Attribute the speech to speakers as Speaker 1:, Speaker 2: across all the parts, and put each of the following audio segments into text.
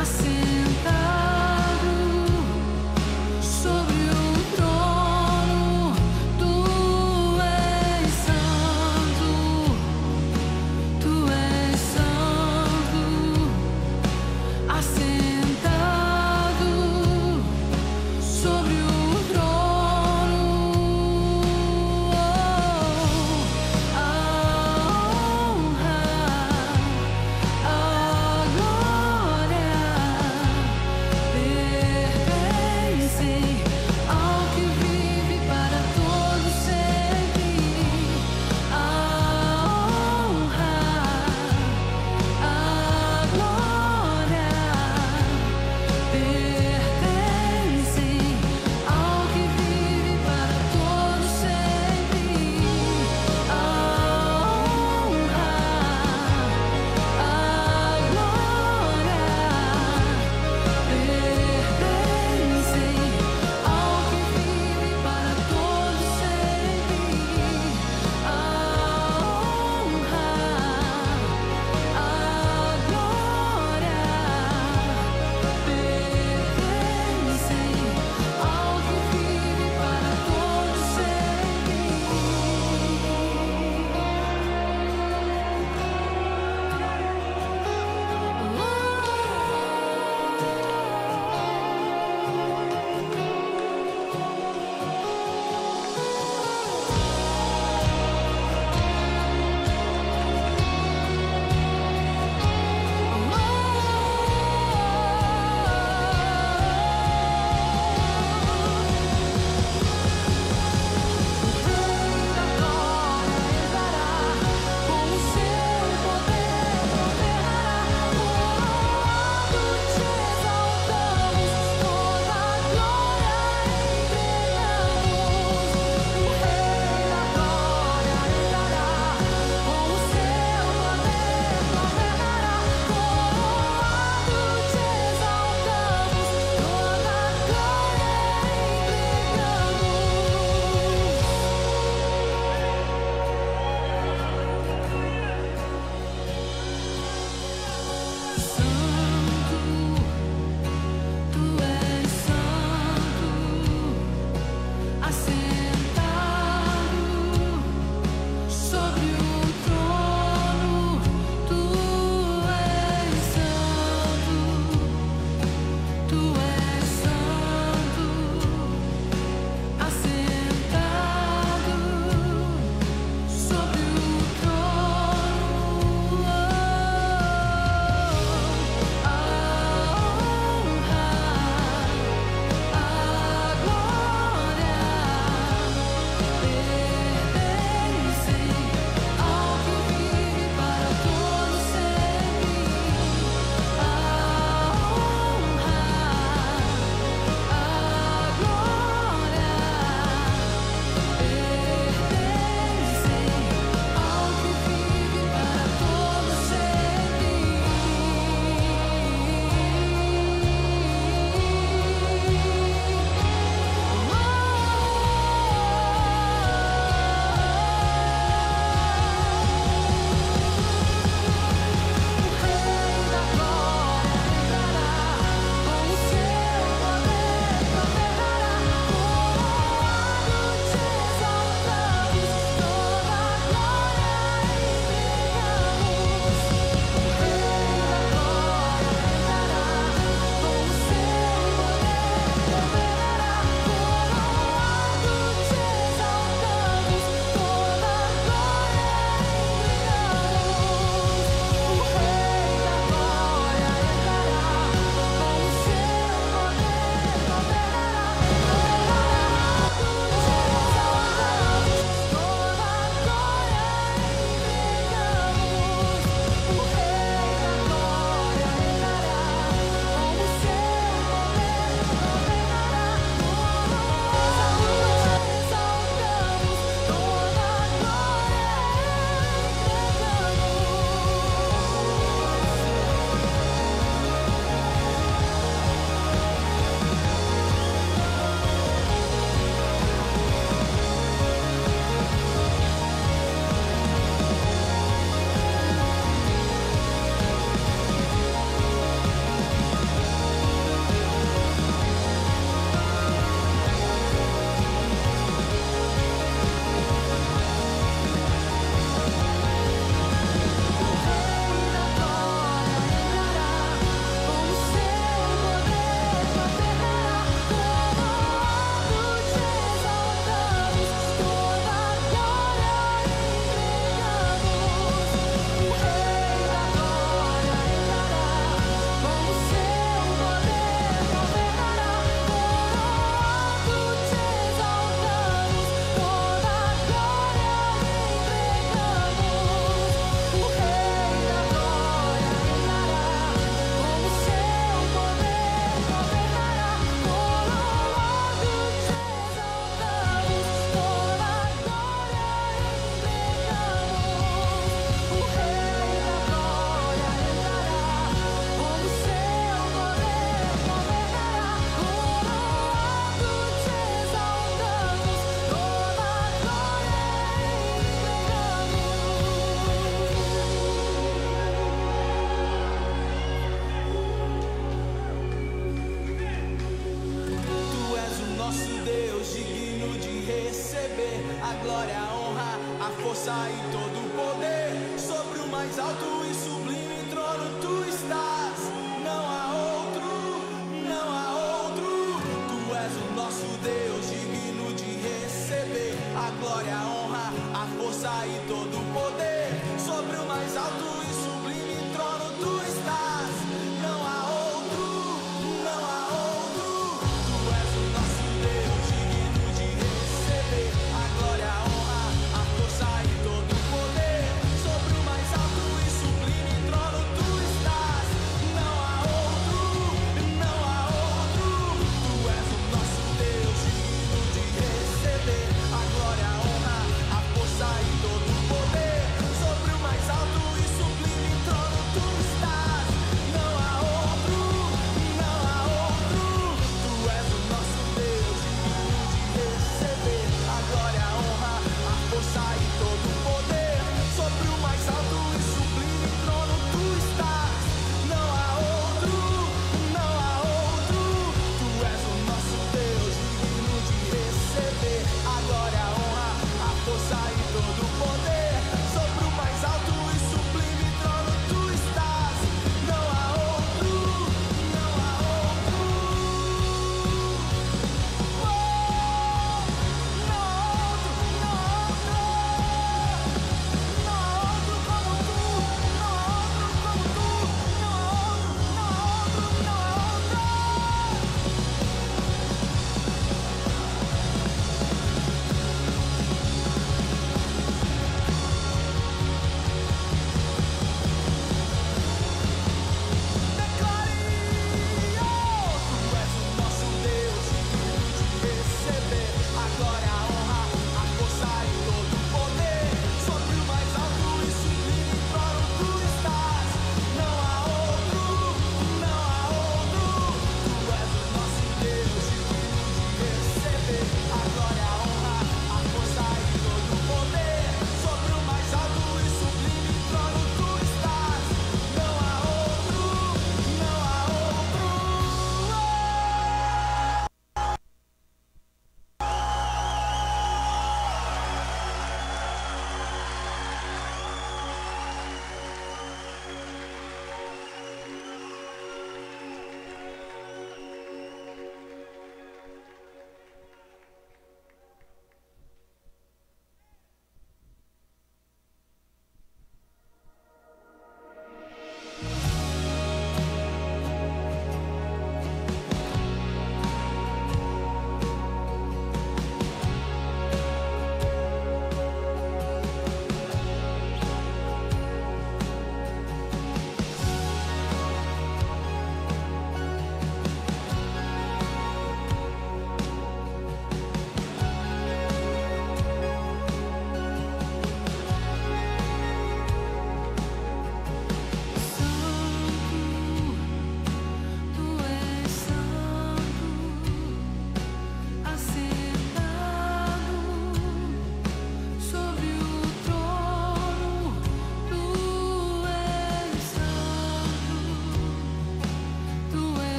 Speaker 1: assentado sobre o trono, tu és santo, tu és santo, assentado sobre o trono. A honra, a glória
Speaker 2: força e todo o poder. Sobre o mais alto e sublime trono tu estás. Não há outro, não há outro. Tu és o nosso Deus, digno de receber a glória, a honra, a força e todo o poder. Sobre o mais alto e sublime trono tu estás. Não há outro, não há outro. Tu és o nosso Deus, digno de receber a glória, a honra, a força e todo o poder.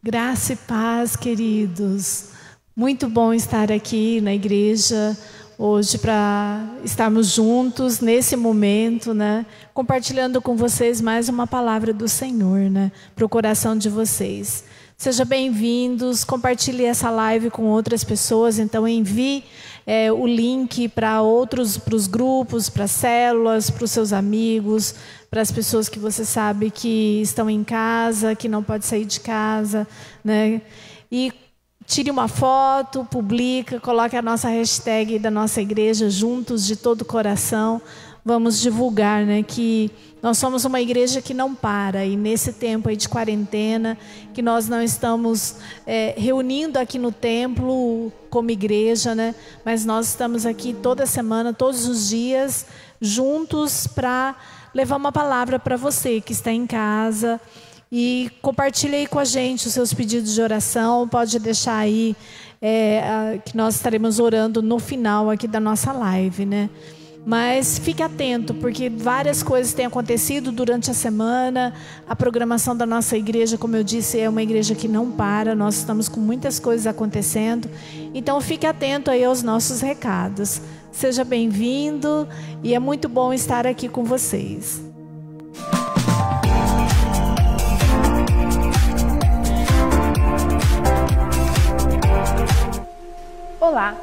Speaker 3: Graça e paz, queridos. Muito bom estar aqui na igreja hoje para estarmos juntos nesse momento, né? Compartilhando com vocês mais uma palavra do Senhor, né? Para o coração de vocês. Sejam bem-vindos, compartilhe essa live com outras pessoas, então envie o link para os grupos, para as células, para os seus amigos, para as pessoas que você sabe que estão em casa, que não pode sair de casa, né? E tire uma foto, publica, coloque a nossa hashtag da nossa igreja, juntos de todo o coração. Vamos divulgar, né, que nós somos uma igreja que não para. E nesse tempo aí de quarentena, que nós não estamos reunindo aqui no templo como igreja, né, mas nós estamos aqui toda semana, todos os dias, juntos para levar uma palavra para você que está em casa. E compartilhe aí com a gente os seus pedidos de oração. Pode deixar aí que nós estaremos orando no final aqui da nossa live, né? Mas fique atento, porque várias coisas têm acontecido durante a semana. A programação da nossa igreja, como eu disse, é uma igreja que não para. Nós estamos com muitas coisas acontecendo. Então fique atento aí aos nossos recados. Seja bem-vindo e é muito bom estar aqui com vocês.
Speaker 4: Olá,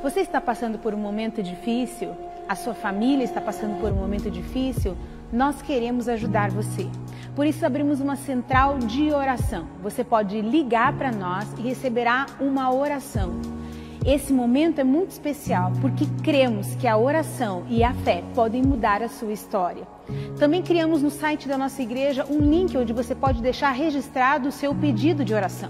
Speaker 4: você está passando por um momento difícil? A sua família está passando por um momento difícil? Nós queremos ajudar você. Por isso abrimos uma central de oração. Você pode ligar para nós e receberá uma oração. Esse momento é muito especial porque cremos que a oração e a fé podem mudar a sua história. Também criamos no site da nossa igreja um link onde você pode deixar registrado o seu pedido de oração.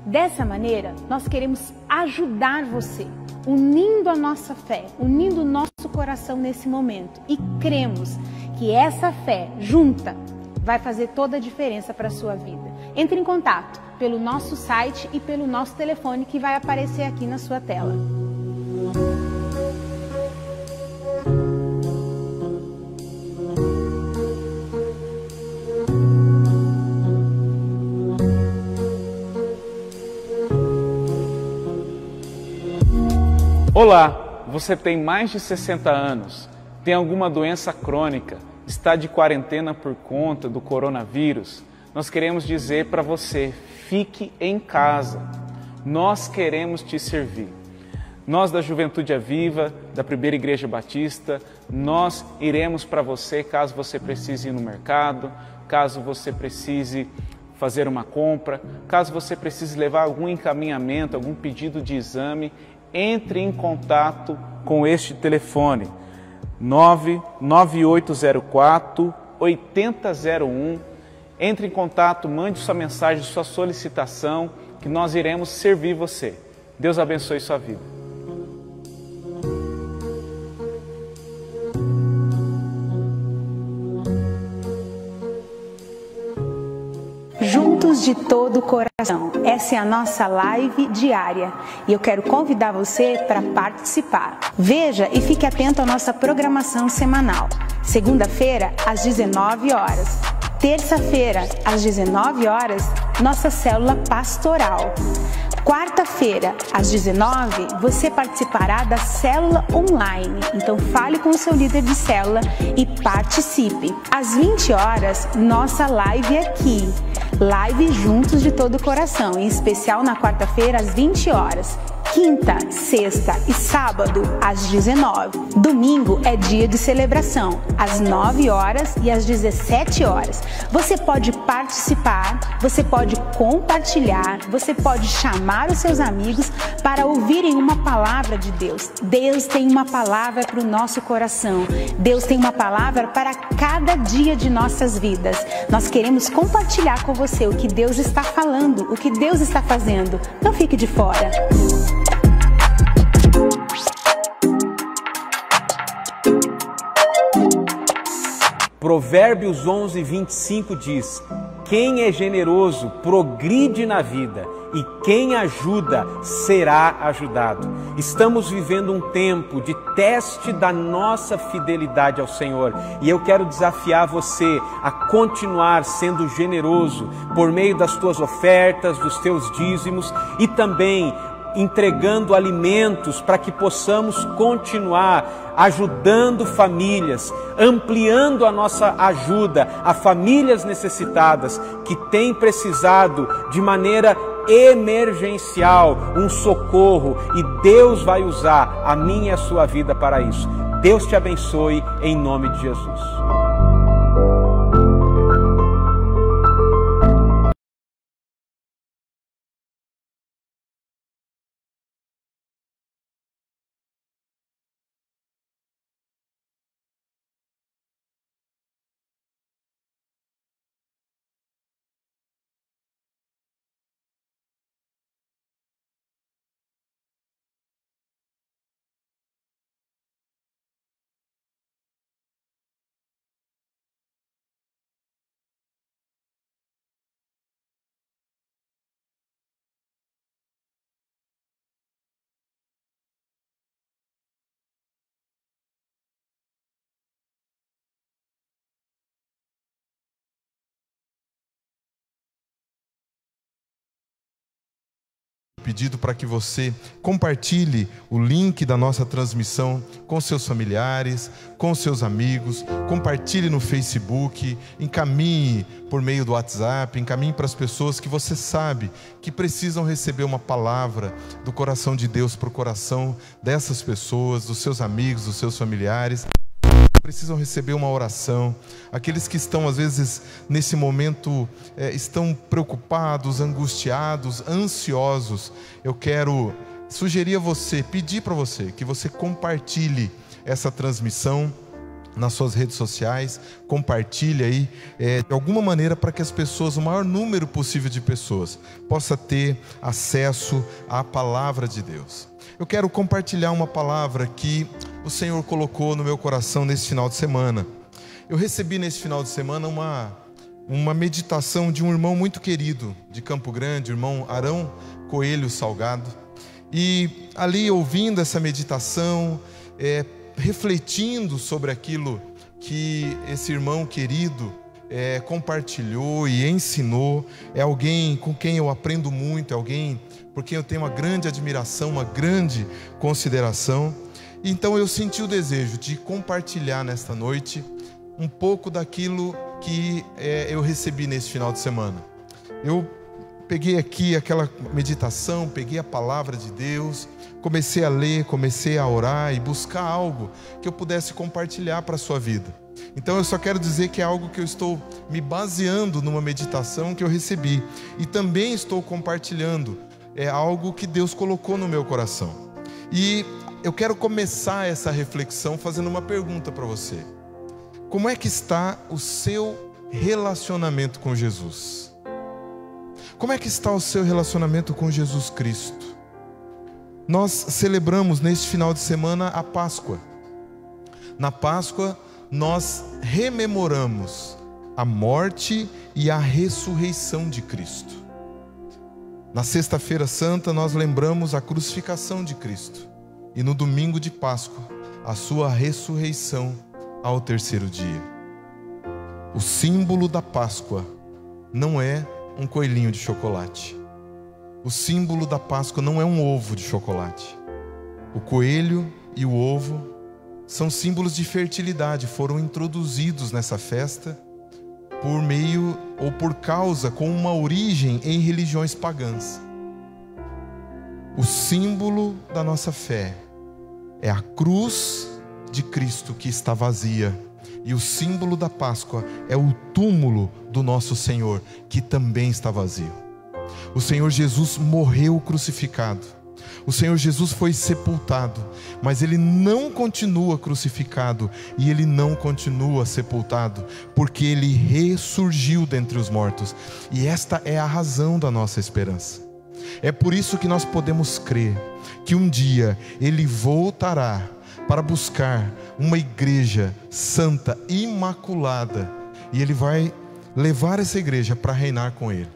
Speaker 4: Dessa maneira, nós queremos ajudar você, unindo a nossa fé, unindo o nosso coração nesse momento. E cremos que essa fé junta vai fazer toda a diferença para a sua vida. Entre em contato pelo nosso site e pelo nosso telefone que vai aparecer aqui na sua tela.
Speaker 5: Olá, você tem mais de 60 anos, tem alguma doença crônica, está de quarentena por conta do coronavírus? Nós queremos dizer para você, fique em casa. Nós queremos te servir. Nós da Juventude Aviva, da Primeira Igreja Batista, nós iremos para você caso você precise ir no mercado, caso você precise fazer uma compra, caso você precise levar algum encaminhamento, algum pedido de exame. Entre em contato com este telefone 99804 8001. Entre em contato, mande sua mensagem, sua solicitação, que nós iremos servir você. Deus abençoe sua vida.
Speaker 4: Juntos de todo o coração. Essa é a nossa live diária e eu quero convidar você para participar. Veja e fique atento à nossa programação semanal. Segunda-feira, às 19 horas. Terça-feira, às 19 horas, nossa célula pastoral. Quarta-feira, às 19, você participará da célula online. Então fale com o seu líder de célula e participe. Às 20 horas, nossa live aqui. Live Juntos de Todo o Coração, em especial na quarta-feira, às 20 horas. Quinta, sexta e sábado, às 19. Domingo é dia de celebração, às 9 horas e às 17 horas. Você pode participar, você pode compartilhar, você pode chamar os seus amigos para ouvirem uma palavra de Deus. Deus tem uma palavra para o nosso coração. Deus tem uma palavra para cada dia de nossas vidas. Nós queremos compartilhar com você o que Deus está falando, o que Deus está fazendo. Não fique de fora.
Speaker 6: Provérbios 11:25 diz: quem é generoso progride na vida, e quem ajuda será ajudado. Estamos vivendo um tempo de teste da nossa fidelidade ao Senhor, e eu quero desafiar você a continuar sendo generoso por meio das tuas ofertas, dos teus dízimos e também entregando alimentos para que possamos continuar ajudando famílias, ampliando a nossa ajuda a famílias necessitadas que têm precisado de maneira emergencial um socorro, e Deus vai usar a minha e a sua vida para isso. Deus te abençoe em nome de Jesus.
Speaker 7: Pedido para que você compartilhe o link da nossa transmissão com seus familiares, com seus amigos, compartilhe no Facebook, encaminhe por meio do WhatsApp, encaminhe para as pessoas que você sabe que precisam receber uma palavra do coração de Deus para o coração dessas pessoas, dos seus amigos, dos seus familiares. Precisam receber uma oração. Aqueles que estão às vezes nesse momento estão preocupados, angustiados, ansiosos. Eu quero sugerir a você, pedir para você que você compartilhe essa transmissão nas suas redes sociais, compartilhe aí de alguma maneira para que as pessoas, o maior número possível de pessoas, possa ter acesso à palavra de Deus. Eu quero compartilhar uma palavra que o Senhor colocou no meu coração nesse final de semana. Eu recebi nesse final de semana uma meditação de um irmão muito querido de Campo Grande, o irmão Arão Coelho Salgado. E ali, ouvindo essa meditação, refletindo sobre aquilo que esse irmão querido compartilhou e ensinou, é alguém com quem eu aprendo muito, é alguém por quem eu tenho uma grande admiração, uma grande consideração. Então eu senti o desejo de compartilhar nesta noite um pouco daquilo que eu recebi nesse final de semana. Eu peguei aqui aquela meditação, peguei a palavra de Deus, comecei a ler, comecei a orar e buscar algo que eu pudesse compartilhar para a sua vida. Então eu só quero dizer que é algo que eu estou me baseando numa meditação que eu recebi, e também estou compartilhando algo que Deus colocou no meu coração. E eu quero começar essa reflexão fazendo uma pergunta para você. Como é que está o seu relacionamento com Jesus? Como é que está o seu relacionamento com Jesus Cristo? Nós celebramos neste final de semana a Páscoa. Na Páscoa nós rememoramos a morte e a ressurreição de Cristo. Na Sexta-feira Santa nós lembramos a crucificação de Cristo. E no domingo de Páscoa, a sua ressurreição ao terceiro dia. O símbolo da Páscoa não é um coelhinho de chocolate. O símbolo da Páscoa não é um ovo de chocolate. O coelho e o ovo são símbolos de fertilidade, foram introduzidos nessa festa por meio ou por causa, com uma origem em religiões pagãs. O símbolo da nossa fé é a cruz de Cristo que está vazia, e o símbolo da Páscoa é o túmulo do nosso Senhor, que também está vazio. O Senhor Jesus morreu crucificado. O Senhor Jesus foi sepultado, mas Ele não continua crucificado e Ele não continua sepultado, porque Ele ressurgiu dentre os mortos, e esta é a razão da nossa esperança. É por isso que nós podemos crer que um dia Ele voltará para buscar uma igreja santa, imaculada, e Ele vai levar essa igreja para reinar com Ele.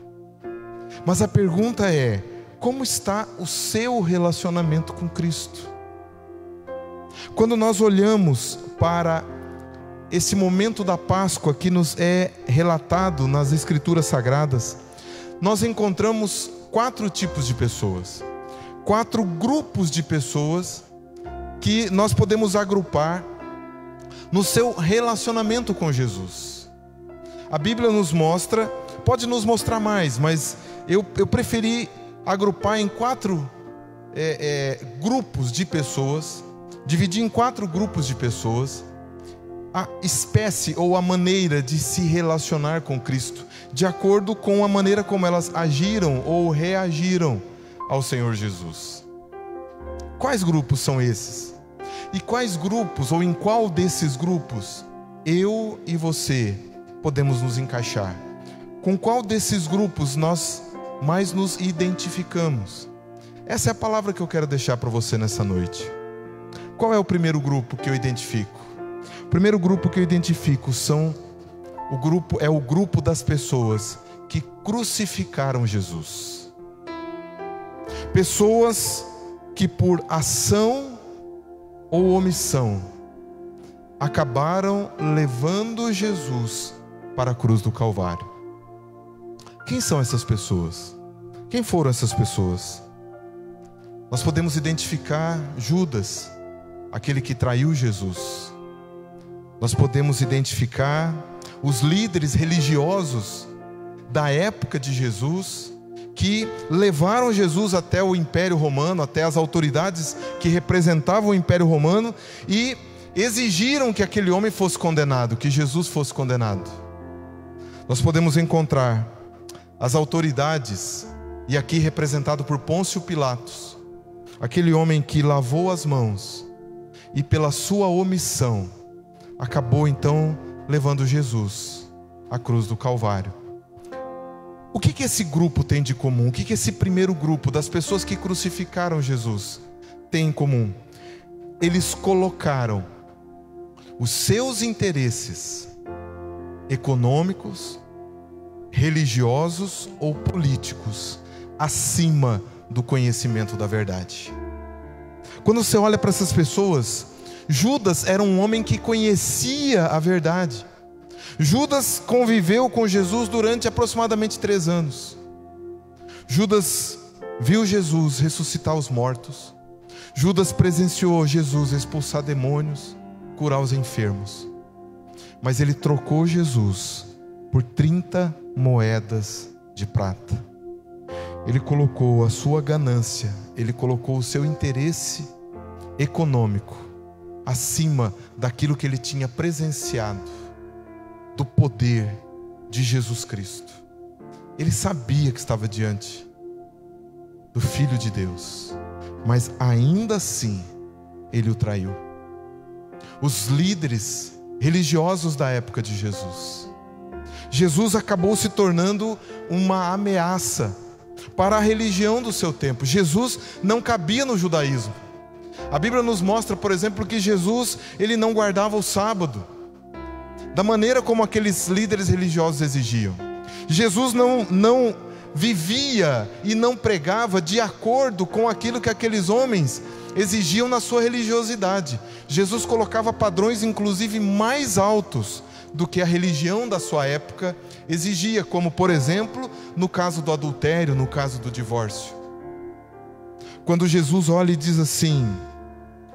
Speaker 7: Mas a pergunta é: como está o seu relacionamento com Cristo? Quando nós olhamos para esse momento da Páscoa que nos é relatado nas Escrituras Sagradas, nós encontramos 4 tipos de pessoas, 4 grupos de pessoas que nós podemos agrupar no seu relacionamento com Jesus. A Bíblia nos mostra, pode nos mostrar mais, mas eu preferi agrupar em 4 grupos de pessoas, dividir em 4 grupos de pessoas a espécie ou a maneira de se relacionar com Cristo, de acordo com a maneira como elas agiram ou reagiram ao Senhor Jesus. Quais grupos são esses? E quais grupos, ou em qual desses grupos, eu e você podemos nos encaixar? Com qual desses grupos nós mais nos identificamos? Essa é a palavra que eu quero deixar para você nessa noite. Qual é o primeiro grupo que eu identifico? O primeiro grupo que eu identifico é o grupo das pessoas que crucificaram Jesus. Pessoas que por ação ou omissão acabaram levando Jesus para a cruz do Calvário. Quem são essas pessoas? Quem foram essas pessoas? Nós podemos identificar Judas, aquele que traiu Jesus. Nós podemos identificar os líderes religiosos da época de Jesus, que levaram Jesus até o Império Romano, até as autoridades que representavam o Império Romano, e exigiram que aquele homem fosse condenado, que Jesus fosse condenado. Nós podemos encontrar as autoridades, e aqui representado por Pôncio Pilatos, aquele homem que lavou as mãos e pela sua omissão acabou então levando Jesus à cruz do Calvário. O que esse grupo tem de comum? O que esse primeiro grupo das pessoas que crucificaram Jesus tem em comum? Eles colocaram os seus interesses econômicos, religiosos ou políticos acima do conhecimento da verdade. Quando você olha para essas pessoas, Judas era um homem que conhecia a verdade. Judas conviveu com Jesus durante aproximadamente 3 anos. Judas viu Jesus ressuscitar os mortos. Judas presenciou Jesus expulsar demônios, curar os enfermos. Mas ele trocou Jesus por 30 moedas de prata. Ele colocou a sua ganância, ele colocou o seu interesse econômico acima daquilo que ele tinha presenciado, do poder de Jesus Cristo. Ele sabia que estava diante do Filho de Deus, mas ainda assim ele o traiu. Os líderes religiosos da época de Jesus, Jesus acabou se tornando uma ameaça para a religião do seu tempo. Jesus não cabia no judaísmo. A Bíblia nos mostra, por exemplo, que Jesus ele não guardava o sábado da maneira como aqueles líderes religiosos exigiam. Jesus não vivia e não pregava de acordo com aquilo que aqueles homens exigiam na sua religiosidade. Jesus colocava padrões inclusive mais altos do que a religião da sua época exigia, como por exemplo, no caso do adultério, no caso do divórcio. Quando Jesus olha e diz assim: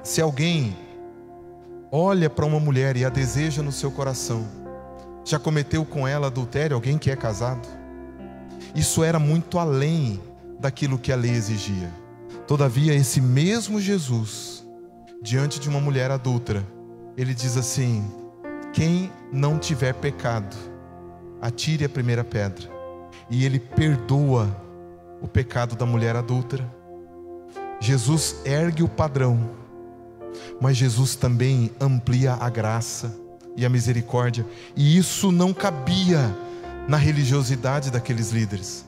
Speaker 7: se alguém olha para uma mulher e a deseja no seu coração, já cometeu com ela adultério? Alguém que é casado? Isso era muito além daquilo que a lei exigia. Todavia, esse mesmo Jesus, diante de uma mulher adúltera, ele diz assim: quem não tiver pecado, atire a primeira pedra. E ele perdoa o pecado da mulher adúltera. Jesus ergue o padrão, mas Jesus também amplia a graça e a misericórdia. E isso não cabia na religiosidade daqueles líderes.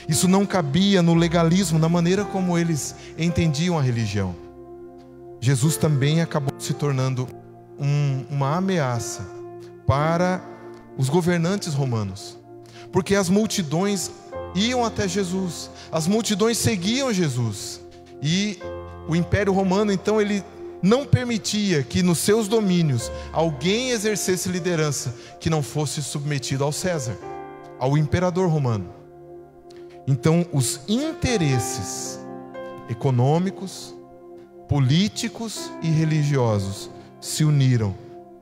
Speaker 7: Isso não cabia no legalismo, na maneira como eles entendiam a religião. Jesus também acabou se tornando uma ameaça para os governantes romanos, porque as multidões iam até Jesus, as multidões seguiam Jesus. E o Império Romano, então, ele não permitia que nos seus domínios alguém exercesse liderança que não fosse submetido ao César, ao imperador romano. Então, os interesses econômicos, políticos e religiosos se uniram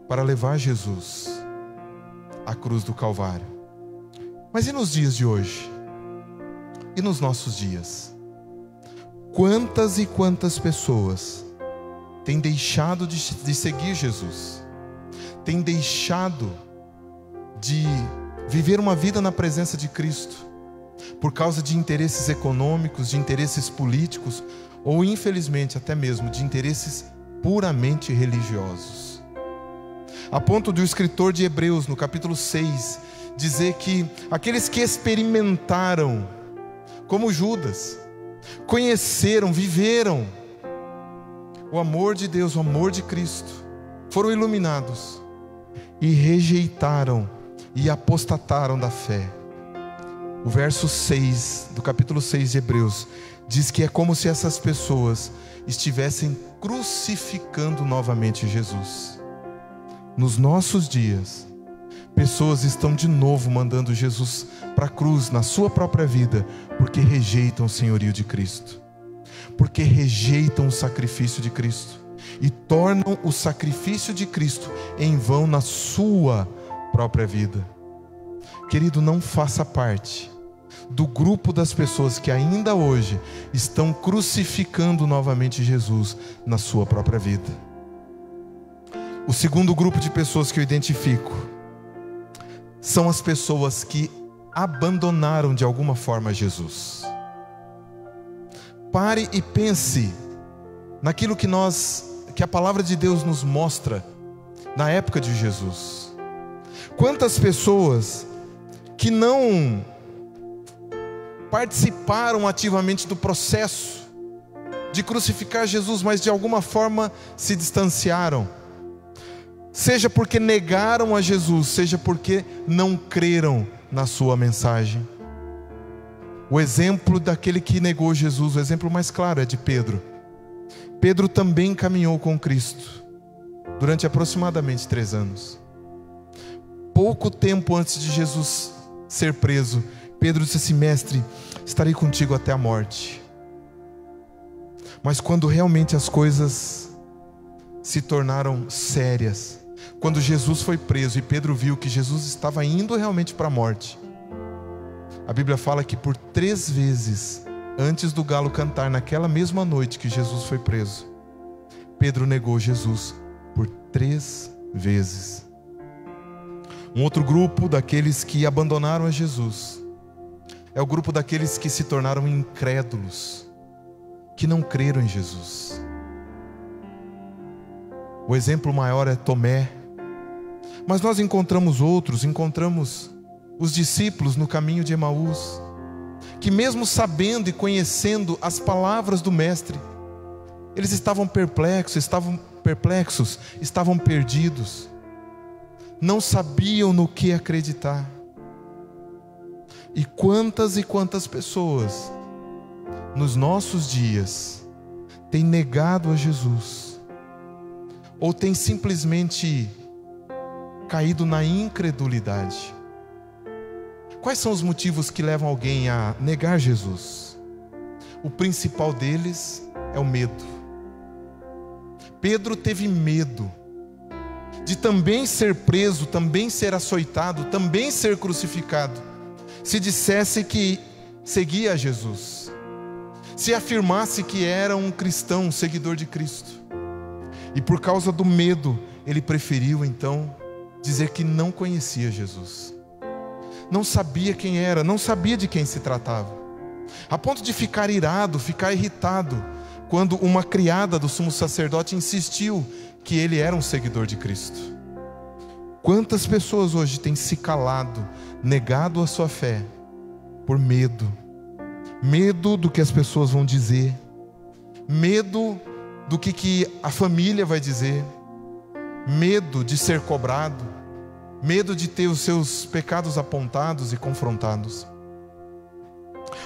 Speaker 7: para levar Jesus à cruz do Calvário. Mas e nos dias de hoje? E nos nossos dias? Quantas e quantas pessoas têm deixado de seguir Jesus? Têm deixado de viver uma vida na presença de Cristo por causa de interesses econômicos, de interesses políticos ou, infelizmente, até mesmo de interesses puramente religiosos. A ponto de o escritor de Hebreus, no capítulo 6, dizer que aqueles que experimentaram, como Judas, conheceram, viveram o amor de Deus, o amor de Cristo, foram iluminados e rejeitaram e apostataram da fé. O verso 6 do capítulo 6 de Hebreus diz que é como se essas pessoas estivessem crucificando novamente Jesus. Nos nossos dias, pessoas estão de novo mandando Jesus para a cruz na sua própria vida, porque rejeitam o senhorio de Cristo, porque rejeitam o sacrifício de Cristo e tornam o sacrifício de Cristo em vão na sua própria vida. Querido, não faça parte do grupo das pessoas que ainda hoje estão crucificando novamente Jesus na sua própria vida. O segundo grupo de pessoas que eu identifico são as pessoas que abandonaram de alguma forma Jesus. Pare e pense naquilo que a palavra de Deus nos mostra na época de Jesus. Quantas pessoas que não participaram ativamente do processo de crucificar Jesus, mas de alguma forma se distanciaram, seja porque negaram a Jesus, seja porque não creram na sua mensagem. O exemplo daquele que negou Jesus, o exemplo mais claro é de Pedro. Pedro também caminhou com Cristo durante aproximadamente 3 anos. Pouco tempo antes de Jesus ser preso, Pedro disse assim: mestre, estarei contigo até a morte. Mas quando realmente as coisas se tornaram sérias, quando Jesus foi preso e Pedro viu que Jesus estava indo realmente para a morte, a Bíblia fala que por 3 vezes antes do galo cantar, naquela mesma noite que Jesus foi preso, Pedro negou Jesus por 3 vezes. Um outro grupo daqueles que abandonaram a Jesus é o grupo daqueles que se tornaram incrédulos, que não creram em Jesus. O exemplo maior é Tomé. Mas nós encontramos os discípulos no caminho de Emaús, que mesmo sabendo e conhecendo as palavras do Mestre, eles estavam perplexos, estavam perdidos, não sabiam no que acreditar. E quantas pessoas nos nossos dias têm negado a Jesus, ou têm simplesmente caído na incredulidade. Quais são os motivos que levam alguém a negar Jesus? O principal deles é o medo. Pedro teve medo de também ser preso, também ser açoitado, também ser crucificado, se dissesse que seguia a Jesus, se afirmasse que era um cristão, um seguidor de Cristo. E por causa do medo, ele preferiu então dizer que não conhecia Jesus, não sabia quem era, não sabia de quem se tratava, a ponto de ficar irado, ficar irritado, quando uma criada do sumo sacerdote insistiu que ele era um seguidor de Cristo. Quantas pessoas hoje têm se calado, negado a sua fé, por medo do que as pessoas vão dizer, medo do que a família vai dizer, medo de ser cobrado, medo de ter os seus pecados apontados e confrontados.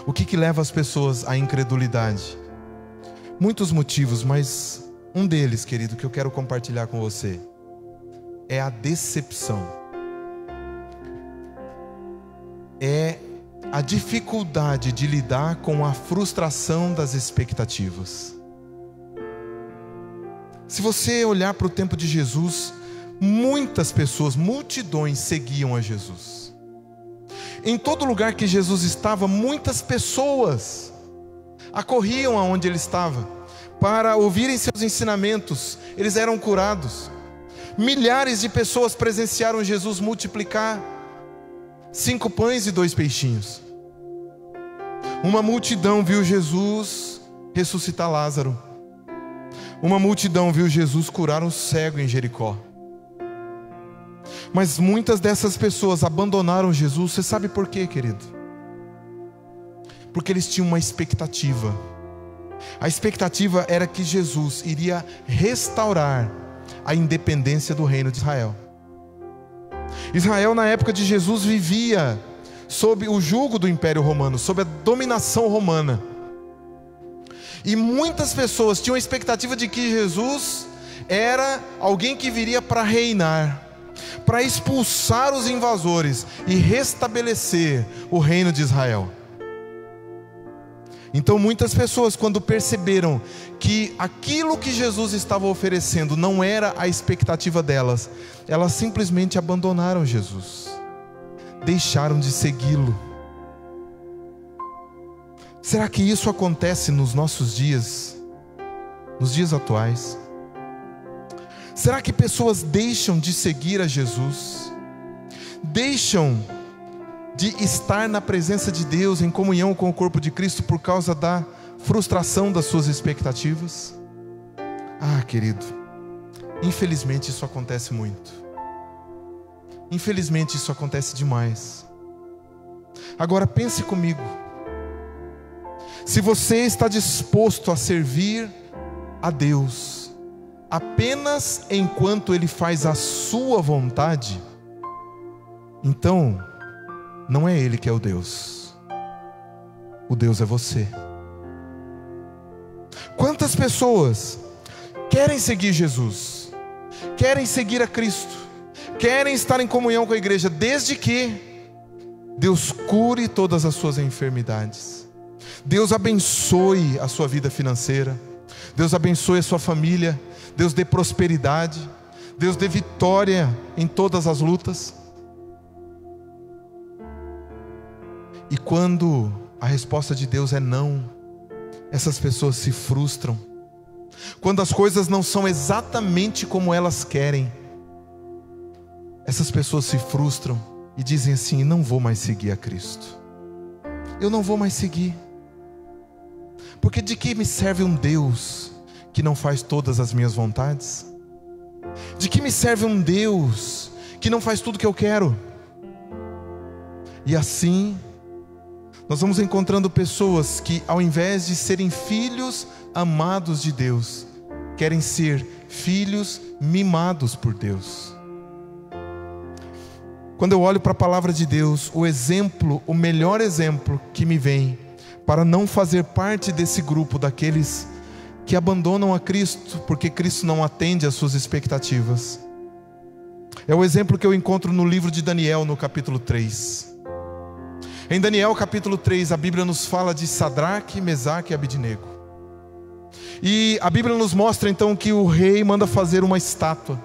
Speaker 7: O que leva as pessoas à incredulidade? Muitos motivos, mas um deles, querido, que eu quero compartilhar com você é a decepção. É a dificuldade de lidar com a frustração das expectativas. Se você olhar para o tempo de Jesus, muitas pessoas, multidões seguiam a Jesus. Em todo lugar que Jesus estava, muitas pessoas acorriam aonde ele estava para ouvirem seus ensinamentos. Eles eram curados. Milhares de pessoas presenciaram Jesus multiplicar 5 pães e 2 peixinhos. Uma multidão viu Jesus ressuscitar Lázaro. Uma multidão viu Jesus curar um cego em Jericó. Mas muitas dessas pessoas abandonaram Jesus. Você sabe por quê, querido? Porque eles tinham uma expectativa. A expectativa era que Jesus iria restaurar a independência do reino de Israel. Israel, na época de Jesus, vivia sob o jugo do Império Romano, sob a dominação romana. E muitas pessoas tinham a expectativa de que Jesus era alguém que viria para reinar, para expulsar os invasores e restabelecer o reino de Israel. Então muitas pessoas, quando perceberam que aquilo que Jesus estava oferecendo não era a expectativa delas, elas simplesmente abandonaram Jesus, deixaram de segui-lo. Será que isso acontece nos nossos dias, nos dias atuais? Será que pessoas deixam de seguir a Jesus? Deixam de estar na presença de Deus, em comunhão com o corpo de Cristo, por causa da frustração das suas expectativas? Ah, querido, infelizmente isso acontece muito. Infelizmente isso acontece demais. Agora pense comigo. Se você está disposto a servir a Deus apenas enquanto Ele faz a sua vontade, então não é Ele que é o Deus. O Deus é você. Quantas pessoas querem seguir Jesus, querem seguir a Cristo, querem estar em comunhão com a igreja, desde que Deus cure todas as suas enfermidades, Deus abençoe a sua vida financeira, Deus abençoe a sua família, Deus dê prosperidade, Deus dê vitória em todas as lutas. E quando a resposta de Deus é não, essas pessoas se frustram. Quando as coisas não são exatamente como elas querem, essas pessoas se frustram e dizem assim: não vou mais seguir a Cristo. Eu não vou mais seguir. Porque de que me serve um Deus que não faz todas as minhas vontades? De que me serve um Deus que não faz tudo o que eu quero? E assim nós vamos encontrando pessoas que, ao invés de serem filhos amados de Deus, querem ser filhos mimados por Deus. Quando eu olho para a palavra de Deus, o melhor exemplo que me vem para não fazer parte desse grupo daqueles que abandonam a Cristo porque Cristo não atende às suas expectativas, é o exemplo que eu encontro no livro de Daniel, no capítulo 3. Em Daniel capítulo 3, a Bíblia nos fala de Sadraque, Mesaque e Abidnego. E a Bíblia nos mostra então que o rei manda fazer uma estátua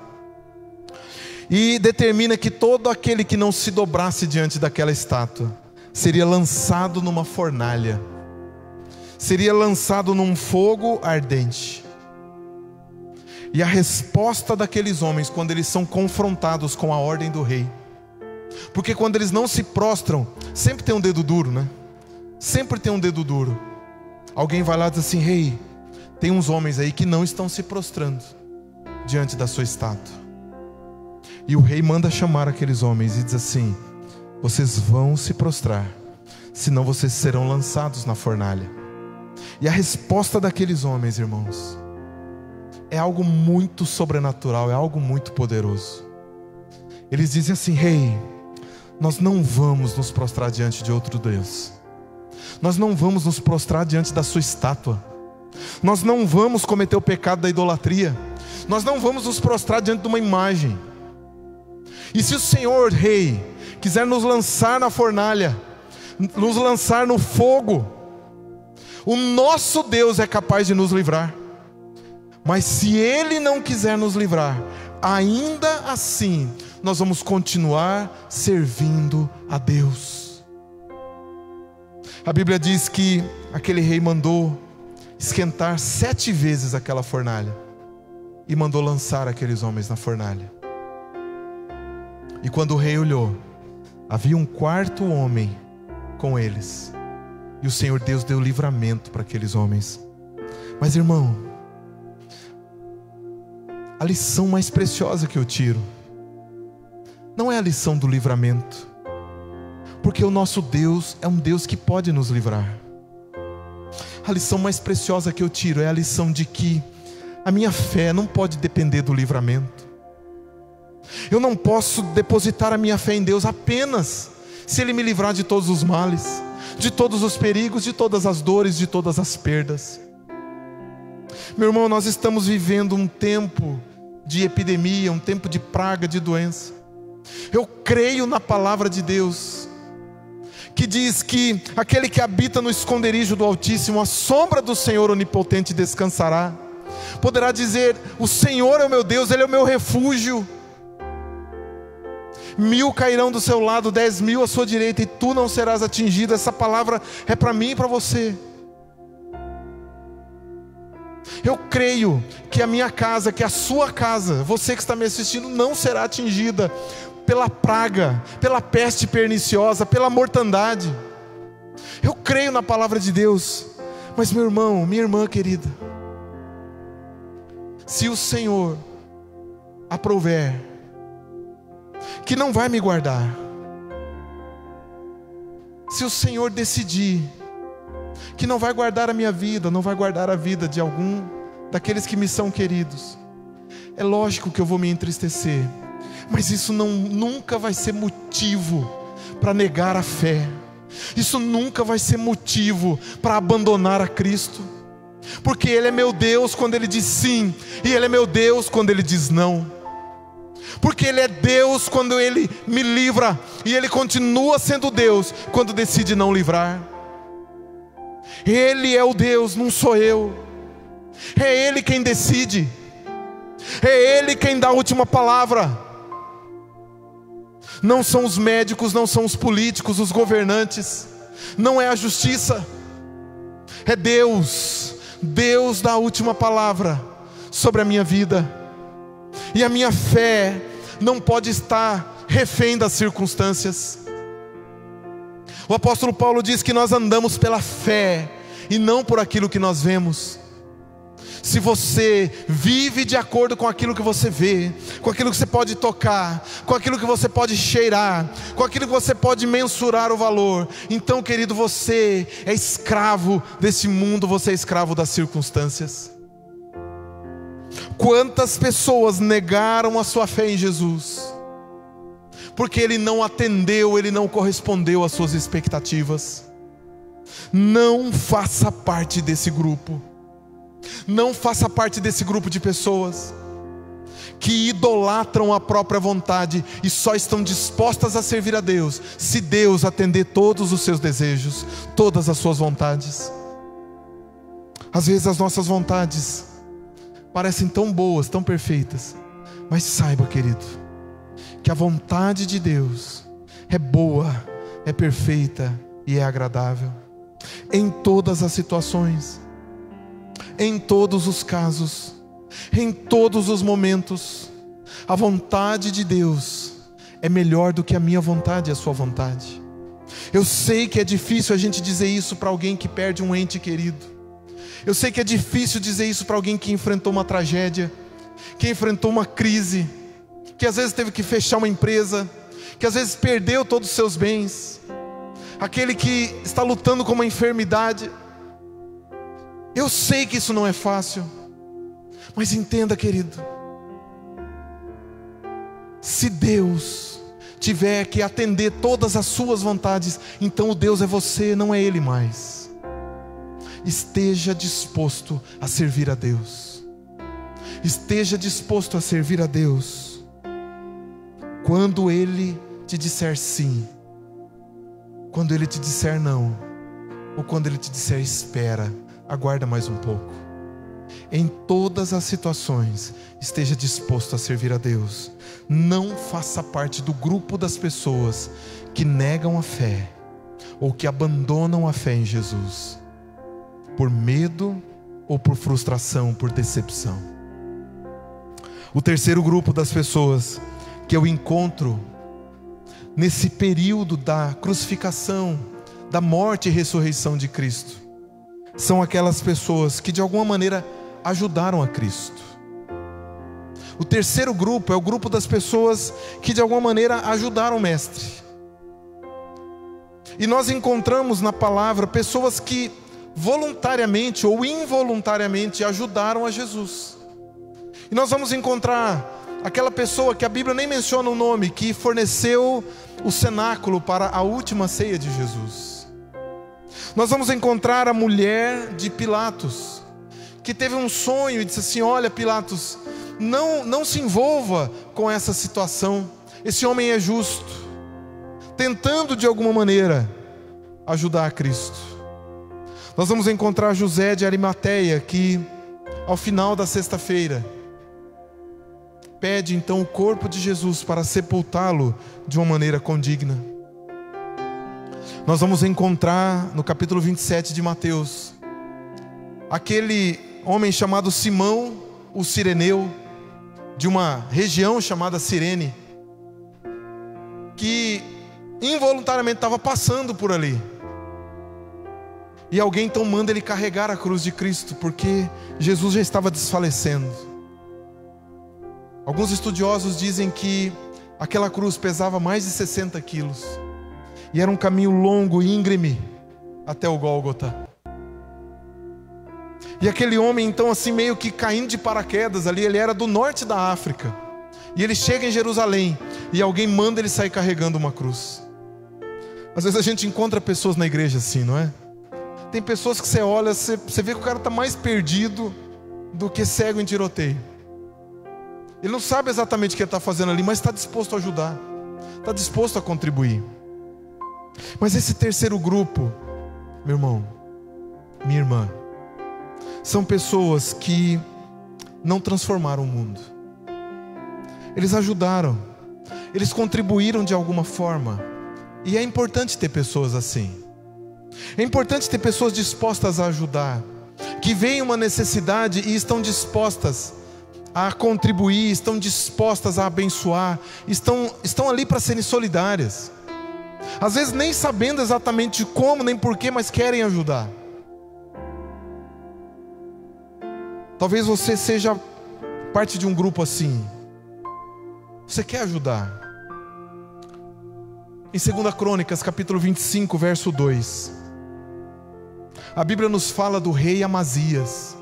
Speaker 7: e determina que todo aquele que não se dobrasse diante daquela estátua seria lançado numa fornalha, seria lançado num fogo ardente. E a resposta daqueles homens, quando eles são confrontados com a ordem do rei, porque quando eles não se prostram, sempre tem um dedo duro, né? Sempre tem um dedo duro. Alguém vai lá e diz assim: rei, tem uns homens aí que não estão se prostrando diante da sua estátua. E o rei manda chamar aqueles homens e diz assim: vocês vão se prostrar, senão vocês serão lançados na fornalha. E a resposta daqueles homens, irmãos, é algo muito sobrenatural, é algo muito poderoso. Eles dizem assim: rei, nós não vamos nos prostrar diante de outro Deus. nós não vamos nos prostrar diante da sua estátua, nós não vamos cometer o pecado da idolatria, nós não vamos nos prostrar diante de uma imagem. E se o Senhor, Rei, quiser nos lançar na fornalha, nos lançar no fogo, o nosso Deus é capaz de nos livrar. Mas se Ele não quiser nos livrar, ainda assim nós vamos continuar servindo a Deus. A Bíblia diz que aquele rei mandou esquentar 7 vezes aquela fornalha e mandou lançar aqueles homens na fornalha. E quando o rei olhou, havia um 4º homem com eles, e o Senhor Deus deu livramento para aqueles homens. Mas, irmão, a lição mais preciosa que eu tiro não é a lição do livramento, porque o nosso Deus é um Deus que pode nos livrar. A lição mais preciosa que eu tiro é a lição de que a minha fé não pode depender do livramento. Eu não posso depositar a minha fé em Deus apenas se Ele me livrar de todos os males, de todos os perigos, de todas as dores, de todas as perdas. Meu irmão, nós estamos vivendo um tempo de epidemia, um tempo de praga, de doença. Eu creio na palavra de Deus, que diz que aquele que habita no esconderijo do Altíssimo, a sombra do Senhor Onipotente descansará. Poderá dizer: o Senhor é o meu Deus, Ele é o meu refúgio. 1000 cairão do seu lado, 10.000 à sua direita, e tu não serás atingido. Essa palavra é para mim e para você. Eu creio que a minha casa, que a sua casa, você que está me assistindo, não será atingida pela praga, pela peste perniciosa, pela mortandade. Eu creio na palavra de Deus. Mas, meu irmão, minha irmã querida, se o Senhor aprouver que não vai me guardar, se o Senhor decidir que não vai guardar a minha vida, não vai guardar a vida de algum daqueles que me são queridos, é lógico que eu vou me entristecer, mas isso nunca vai ser motivo para negar a fé. Isso nunca vai ser motivo para abandonar a Cristo, porque Ele é meu Deus quando Ele diz sim, e Ele é meu Deus quando Ele diz não. Porque Ele é Deus quando Ele me livra, e Ele continua sendo Deus quando decide não livrar. Ele é o Deus, não sou eu. É Ele quem decide, é Ele quem dá a última palavra. Não são os médicos, não são os políticos, os governantes, não é a justiça, é Deus. Deus dá a última palavra sobre a minha vida. E a minha fé não pode estar refém das circunstâncias. O apóstolo Paulo diz que nós andamos pela fé e não por aquilo que nós vemos. Se você vive de acordo com aquilo que você vê, com aquilo que você pode tocar, com aquilo que você pode cheirar, com aquilo que você pode mensurar o valor, então, querido, você é escravo desse mundo, você é escravo das circunstâncias. Quantas pessoas negaram a sua fé em Jesus porque Ele não atendeu, Ele não correspondeu às suas expectativas? Não faça parte desse grupo. Não faça parte desse grupo de pessoas que idolatram a própria vontade e só estão dispostas a servir a Deus se Deus atender todos os seus desejos, todas as suas vontades. Às vezes as nossas vontades parecem tão boas, tão perfeitas, mas saiba, querido, que a vontade de Deus é boa, é perfeita e é agradável em todas as situações, em todos os casos, em todos os momentos. A vontade de Deus é melhor do que a minha vontade e a sua vontade. Eu sei que é difícil a gente dizer isso para alguém que perde um ente querido. Eu sei que é difícil dizer isso para alguém que enfrentou uma tragédia, que enfrentou uma crise, que às vezes teve que fechar uma empresa, que às vezes perdeu todos os seus bens, aquele que está lutando com uma enfermidade. Eu sei que isso não é fácil, mas entenda, querido, se Deus tiver que atender todas as suas vontades, então o Deus é você, não é Ele mais. Esteja disposto a servir a Deus. Esteja disposto a servir a Deus. Quando Ele te disser sim, quando Ele te disser não, ou quando Ele te disser espera, aguarda mais um pouco. Em todas as situações, esteja disposto a servir a Deus. Não faça parte do grupo das pessoas que negam a fé, ou que abandonam a fé em Jesus, por medo ou por frustração, por decepção. O terceiro grupo das pessoas que eu encontro nesse período da crucificação, da morte e ressurreição de Cristo, são aquelas pessoas que de alguma maneira ajudaram a Cristo. O terceiro grupo é o grupo das pessoas que de alguma maneira ajudaram o Mestre. E nós encontramos na palavra pessoas que voluntariamente ou involuntariamente ajudaram a Jesus. E nós vamos encontrar aquela pessoa que a Bíblia nem menciona o nome, que forneceu o cenáculo para a última ceia de Jesus. Nós vamos encontrar a mulher de Pilatos, que teve um sonho e disse assim: olha, Pilatos, não se envolva com essa situação, esse homem é justo, tentando de alguma maneira ajudar a Cristo. Nós vamos encontrar José de Arimateia, que ao final da sexta-feira pede então o corpo de Jesus para sepultá-lo de uma maneira condigna. Nós vamos encontrar no capítulo 27 de Mateus aquele homem chamado Simão, o Cireneu, de uma região chamada Cirene, que involuntariamente estava passando por ali. E alguém então manda ele carregar a cruz de Cristo, porque Jesus já estava desfalecendo. Alguns estudiosos dizem que aquela cruz pesava mais de 60 quilos. E era um caminho longo e íngreme até o Gólgota. E aquele homem então assim meio que caindo de paraquedas ali, ele era do norte da África. E ele chega em Jerusalém e alguém manda ele sair carregando uma cruz. Às vezes a gente encontra pessoas na igreja assim, não é? Tem pessoas que você olha, você vê que o cara está mais perdido do que cego em tiroteio. Ele não sabe exatamente o que ele está fazendo ali, mas está disposto a ajudar, está disposto a contribuir. Mas esse terceiro grupo, meu irmão, minha irmã, são pessoas que não transformaram o mundo. Eles ajudaram, eles contribuíram de alguma forma. E é importante ter pessoas assim. É importante ter pessoas dispostas a ajudar, que veem uma necessidade e estão dispostas a contribuir, estão dispostas a abençoar, estão ali para serem solidárias. Às vezes nem sabendo exatamente como, nem porquê, mas querem ajudar. Talvez você seja parte de um grupo assim. Você quer ajudar. Em 2 Crônicas, capítulo 25, verso 2, a Bíblia nos fala do rei Amazias.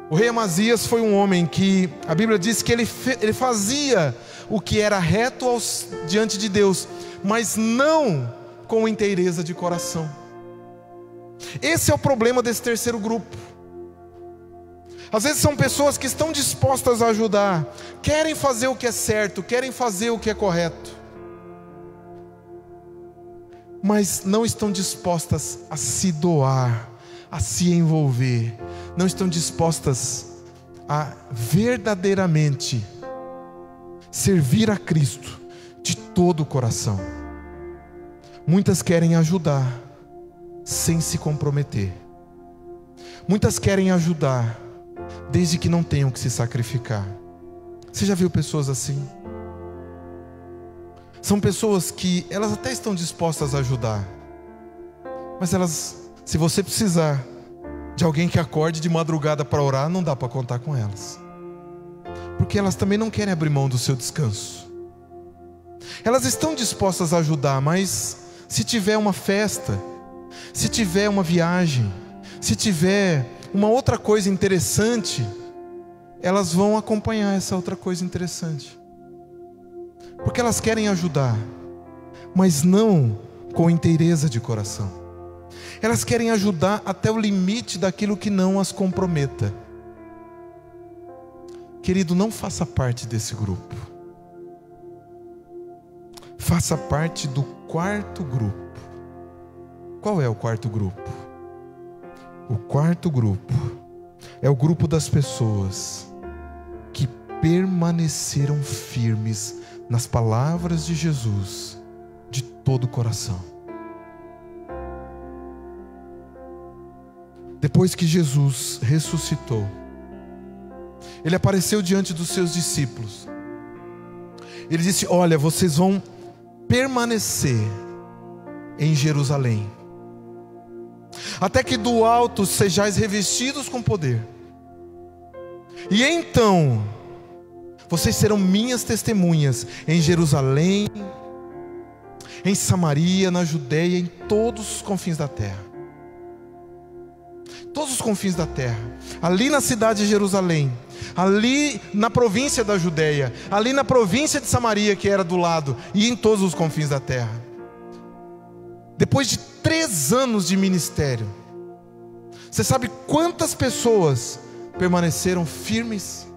Speaker 7: O rei Amazias foi um homem que a Bíblia diz que ele fazia o que era reto diante de Deus, mas não com inteireza de coração. Esse é o problema desse terceiro grupo. Às vezes são pessoas que estão dispostas a ajudar, querem fazer o que é certo, querem fazer o que é correto, mas não estão dispostas a se doar, a se envolver, não estão dispostas a verdadeiramente servir a Cristo de todo o coração. Muitas querem ajudar sem se comprometer. Muitas querem ajudar desde que não tenham que se sacrificar. Você já viu pessoas assim? São pessoas que elas até estão dispostas a ajudar, mas elas, se você precisar de alguém que acorde de madrugada para orar, não dá para contar com elas, porque elas também não querem abrir mão do seu descanso. Elas estão dispostas a ajudar, mas se tiver uma festa, se tiver uma viagem, se tiver uma outra coisa interessante, elas vão acompanhar essa outra coisa interessante. porque elas querem ajudar, mas não com inteireza de coração. Elas querem ajudar até o limite daquilo que não as comprometa. Querido, não faça parte desse grupo. Faça parte do quarto grupo. Qual é o quarto grupo? O quarto grupo é o grupo das pessoas que permaneceram firmes nas palavras de Jesus de todo o coração. Depois que Jesus ressuscitou, Ele apareceu diante dos seus discípulos. Ele disse: olha, vocês vão permanecer em Jerusalém, até que do alto sejais revestidos com poder. E então vocês serão minhas testemunhas em Jerusalém, em Samaria, na Judeia, em todos os confins da terra. Todos os confins da terra. Ali na cidade de Jerusalém, ali na província da Judeia, ali na província de Samaria, que era do lado, e em todos os confins da terra. Depois de 3 anos de ministério, você sabe quantas pessoas permaneceram firmes,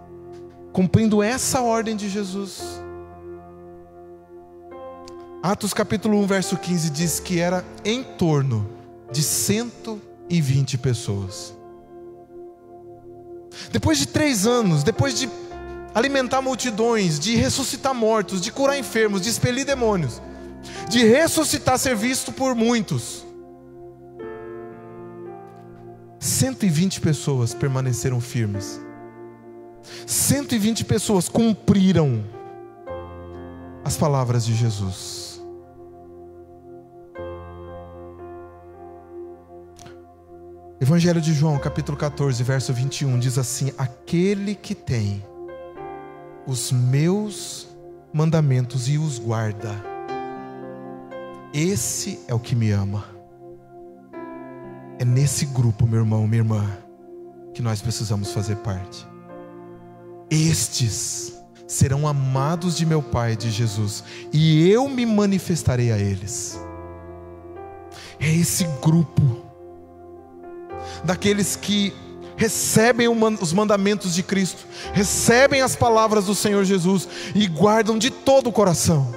Speaker 7: cumprindo essa ordem de Jesus? Atos capítulo 1, verso 15 diz que era em torno de 120 pessoas. Depois de 3 anos, depois de alimentar multidões, de ressuscitar mortos, de curar enfermos, de expelir demônios, de ressuscitar, ser visto por muitos, 120 pessoas permaneceram firmes. 120 pessoas cumpriram as palavras de Jesus. Evangelho de João, capítulo 14, verso 21, diz assim: aquele que tem os meus mandamentos e os guarda, esse é o que me ama. É nesse grupo, meu irmão, minha irmã, que nós precisamos fazer parte. Estes serão amados de meu Pai, de Jesus, e eu me manifestarei a eles. É esse grupo daqueles que recebem os mandamentos de Cristo, recebem as palavras do Senhor Jesus e guardam de todo o coração.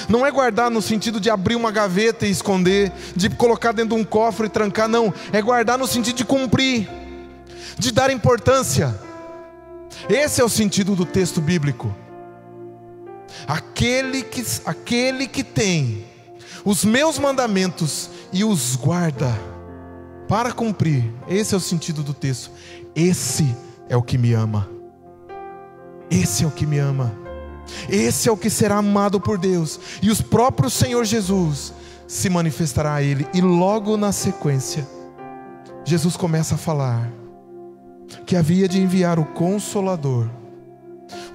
Speaker 7: Não é guardar no sentido de abrir uma gaveta e esconder, de colocar dentro de um cofre e trancar, não. É guardar no sentido de cumprir, de dar importância. Esse é o sentido do texto bíblico. Aquele que tem os meus mandamentos e os guarda para cumprir. Esse é o sentido do texto. Esse é o que me ama. Esse é o que me ama. Esse é o que será amado por Deus. E o próprio Senhor Jesus se manifestará a ele. E logo na sequência, Jesus começa a falar que havia de enviar o Consolador,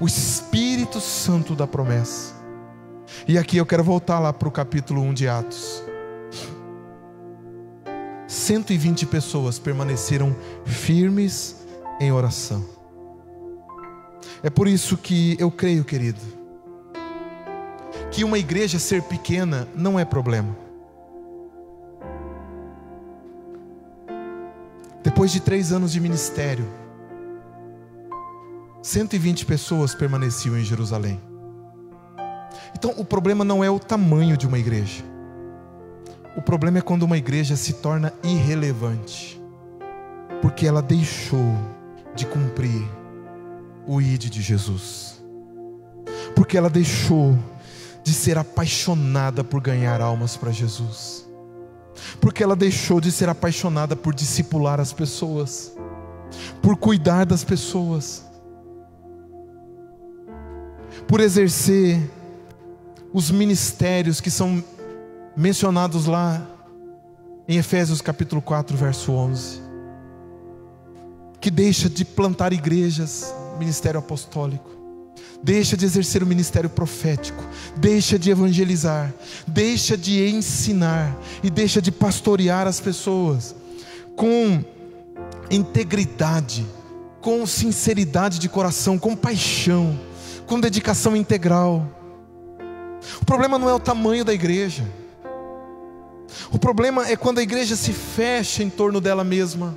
Speaker 7: o Espírito Santo da promessa. E aqui eu quero voltar lá para o capítulo 1 de Atos. 120 pessoas permaneceram firmes em oração. É por isso que eu creio, querido, que uma igreja ser pequena não é problema. Depois de 3 anos de ministério, 120 pessoas permaneciam em Jerusalém. Então o problema não é o tamanho de uma igreja. O problema é quando uma igreja se torna irrelevante, porque ela deixou de cumprir o ID de Jesus, porque ela deixou de ser apaixonada por ganhar almas para Jesus, porque ela deixou de ser apaixonada por discipular as pessoas, por cuidar das pessoas, por exercer os ministérios que são mencionados lá em Efésios capítulo 4, verso 11, que deixa de plantar igrejas, ministério apostólico, deixa de exercer o ministério profético, deixa de evangelizar, deixa de ensinar e deixa de pastorear as pessoas com integridade, com sinceridade de coração, com paixão, com dedicação integral. O problema não é o tamanho da igreja. O problema é quando a igreja se fecha em torno dela mesma.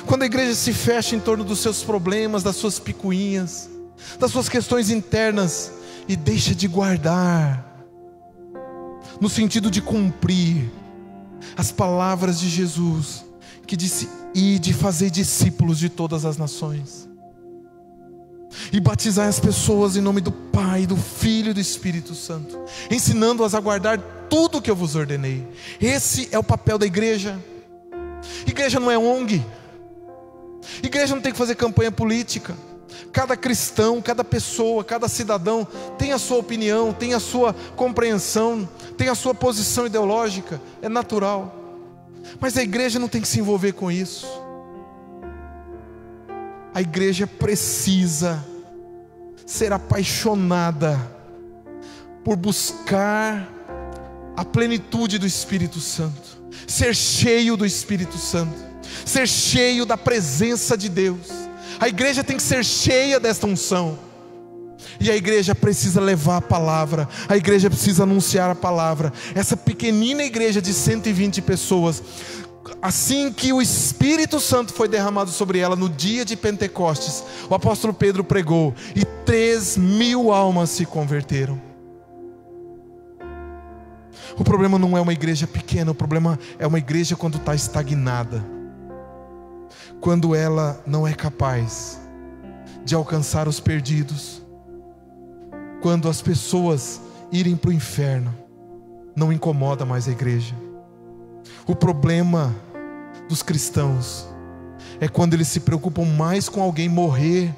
Speaker 7: Quando a igreja se fecha em torno dos seus problemas, das suas picuinhas, das suas questões internas, e deixa de guardar, no sentido de cumprir as palavras de Jesus, que disse: ide fazer discípulos de todas as nações, e batizar as pessoas em nome do Pai, do Filho e do Espírito Santo, ensinando-as a guardar tudo o que eu vos ordenei. Esse é o papel da igreja. Igreja não é ONG. Igreja não tem que fazer campanha política. Cada cristão, cada pessoa, cada cidadão tem a sua opinião, tem a sua compreensão, tem a sua posição ideológica, é natural. Mas a igreja não tem que se envolver com isso. A igreja precisa ser apaixonada por buscar a plenitude do Espírito Santo, ser cheio do Espírito Santo, ser cheio da presença de Deus. A igreja tem que ser cheia desta unção. E a igreja precisa levar a palavra. A igreja precisa anunciar a palavra. Essa pequenina igreja de 120 pessoas, assim que o Espírito Santo foi derramado sobre ela no dia de Pentecostes, o apóstolo Pedro pregou e 3.000 almas se converteram. O problema não é uma igreja pequena. O problema é uma igreja quando está estagnada, quando ela não é capaz de alcançar os perdidos, quando as pessoas irem para o inferno, não incomoda mais a igreja. O problema dos cristãos é quando eles se preocupam mais com alguém morrer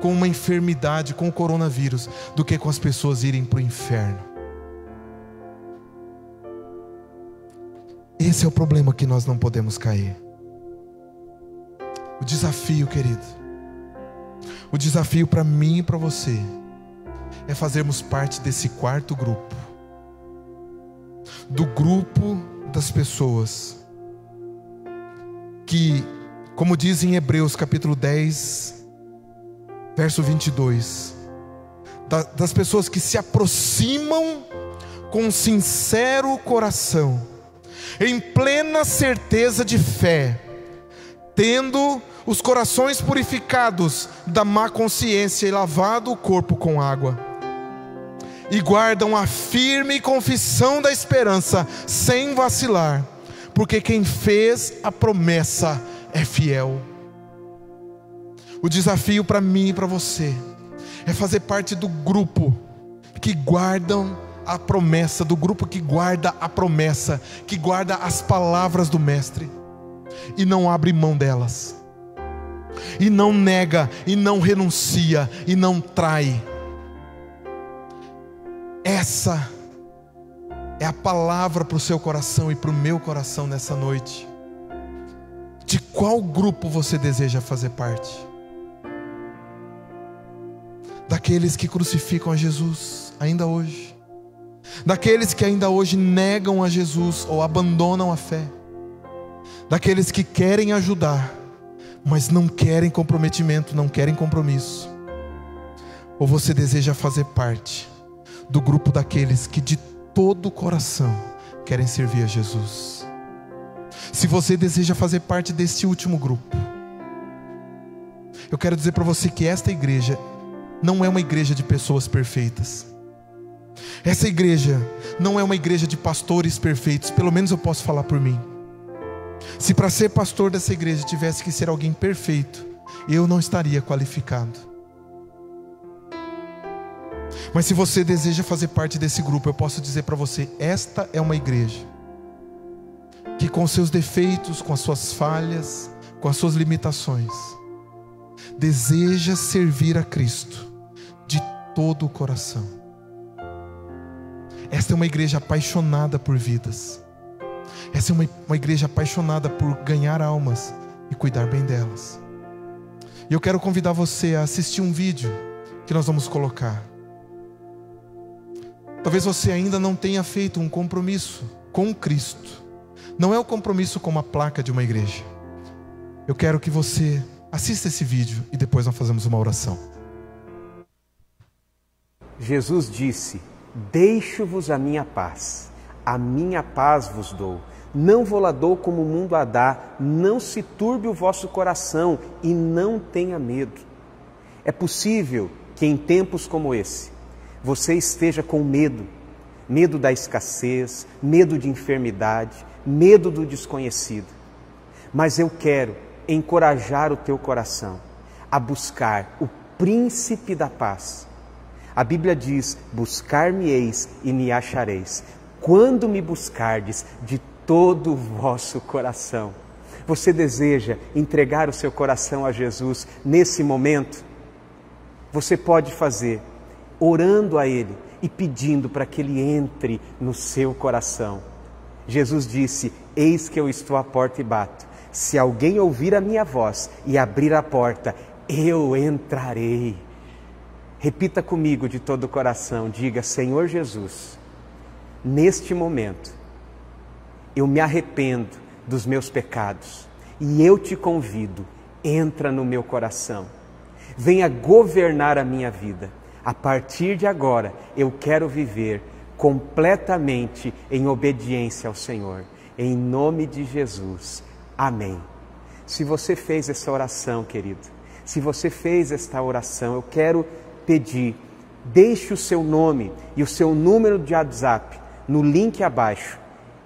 Speaker 7: com uma enfermidade, com o coronavírus, do que com as pessoas irem para o inferno. Esse é o problema que nós não podemos cair. O desafio, querido, o desafio para mim e para você é fazermos parte desse quarto grupo, do grupo das pessoas que, como diz em Hebreus capítulo 10, verso 22, das pessoas que se aproximam com sincero coração, em plena certeza de fé, tendo os corações purificados da má consciência e lavado o corpo com água, e guardam a firme confissão da esperança sem vacilar, porque quem fez a promessa é fiel. O desafio para mim e para você é fazer parte do grupo que guardam a promessa, do grupo que guarda a promessa, que guarda as palavras do Mestre e não abre mão delas, e não nega, e não renuncia, e não trai. Essa é a palavra para o seu coração e para o meu coração nessa noite. De qual grupo você deseja fazer parte? Daqueles que crucificam a Jesus ainda hoje, daqueles que ainda hoje negam a Jesus ou abandonam a fé, daqueles que querem ajudar, mas não querem comprometimento, não querem compromisso? Ou você deseja fazer parte do grupo daqueles que de todo o coração querem servir a Jesus? Se você deseja fazer parte desse último grupo, eu quero dizer para você que esta igreja não é uma igreja de pessoas perfeitas. Essa igreja não é uma igreja de pastores perfeitos. Pelo menos eu posso falar por mim. Se para ser pastor dessa igreja tivesse que ser alguém perfeito, eu não estaria qualificado. Mas se você deseja fazer parte desse grupo, eu posso dizer para você: esta é uma igreja que, com seus defeitos, com as suas falhas, com as suas limitações, deseja servir a Cristo de todo o coração. Esta é uma igreja apaixonada por vidas. Essa é uma igreja apaixonada por ganhar almas e cuidar bem delas. E eu quero convidar você a assistir um vídeo que nós vamos colocar. Talvez você ainda não tenha feito um compromisso com Cristo. Não é o compromisso com uma placa de uma igreja. Eu quero que você assista esse vídeo e depois nós fazemos uma oração.
Speaker 6: Jesus disse: deixo-vos a minha paz vos dou. Não vou lá dou como o mundo a dá, não se turbe o vosso coração e não tenha medo. É possível que em tempos como esse, você esteja com medo, medo da escassez, medo de enfermidade, medo do desconhecido. Mas eu quero encorajar o teu coração a buscar o príncipe da paz. A Bíblia diz: buscar-me-eis e me achareis, quando me buscardes de todo o vosso coração. Você deseja entregar o seu coração a Jesus nesse momento? Você pode fazer orando a Ele e pedindo para que Ele entre no seu coração. Jesus disse: eis que eu estou à porta e bato. Se alguém ouvir a minha voz e abrir a porta, eu entrarei. Repita comigo de todo o coração, diga: Senhor Jesus, neste momento, eu me arrependo dos meus pecados e eu te convido, entra no meu coração. Venha governar a minha vida. A partir de agora, eu quero viver completamente em obediência ao Senhor. Em nome de Jesus. Amém. Se você fez essa oração, querido, se você fez esta oração, eu quero pedir, deixe o seu nome e o seu número de WhatsApp no link abaixo.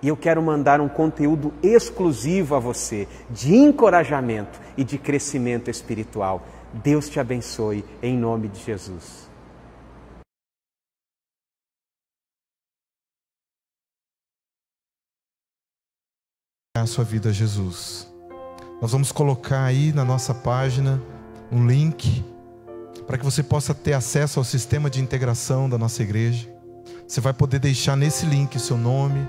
Speaker 6: E eu quero mandar um conteúdo exclusivo a você, de encorajamento e de crescimento espiritual. Deus te abençoe, em nome de Jesus.
Speaker 7: A sua vida a Jesus. Nós vamos colocar aí na nossa página um link para que você possa ter acesso ao sistema de integração da nossa igreja. Você vai poder deixar nesse link o seu nome,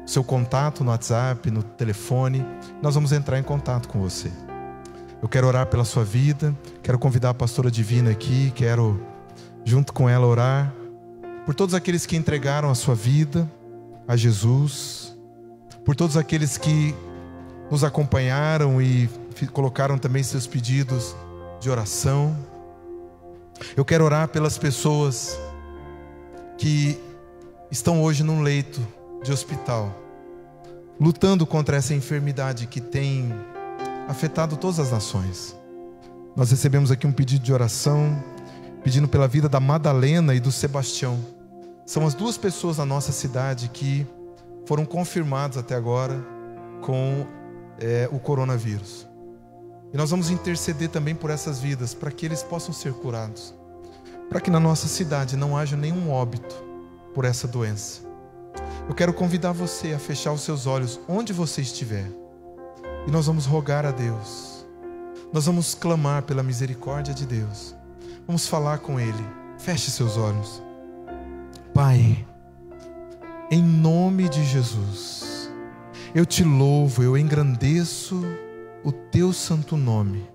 Speaker 7: seu contato no WhatsApp, no telefone. Nós vamos entrar em contato com você. Eu quero orar pela sua vida, quero convidar a pastora Divina aqui, quero junto com ela orar por todos aqueles que entregaram a sua vida a Jesus, por todos aqueles que nos acompanharam e colocaram também seus pedidos de oração. Eu quero orar pelas pessoas que estão hoje num leito de hospital, lutando contra essa enfermidade que tem afetado todas as nações. Nós recebemos aqui um pedido de oração, pedindo pela vida da Madalena e do Sebastião. São as duas pessoas na nossa cidade que foram confirmados até agora com o coronavírus. E nós vamos interceder também por essas vidas, para que eles possam ser curados, para que na nossa cidade não haja nenhum óbito por essa doença. Eu quero convidar você a fechar os seus olhos onde você estiver, e nós vamos rogar a Deus, nós vamos clamar pela misericórdia de Deus, vamos falar com Ele. Feche seus olhos. Pai, em nome de Jesus, eu te louvo, eu engrandeço o teu santo nome.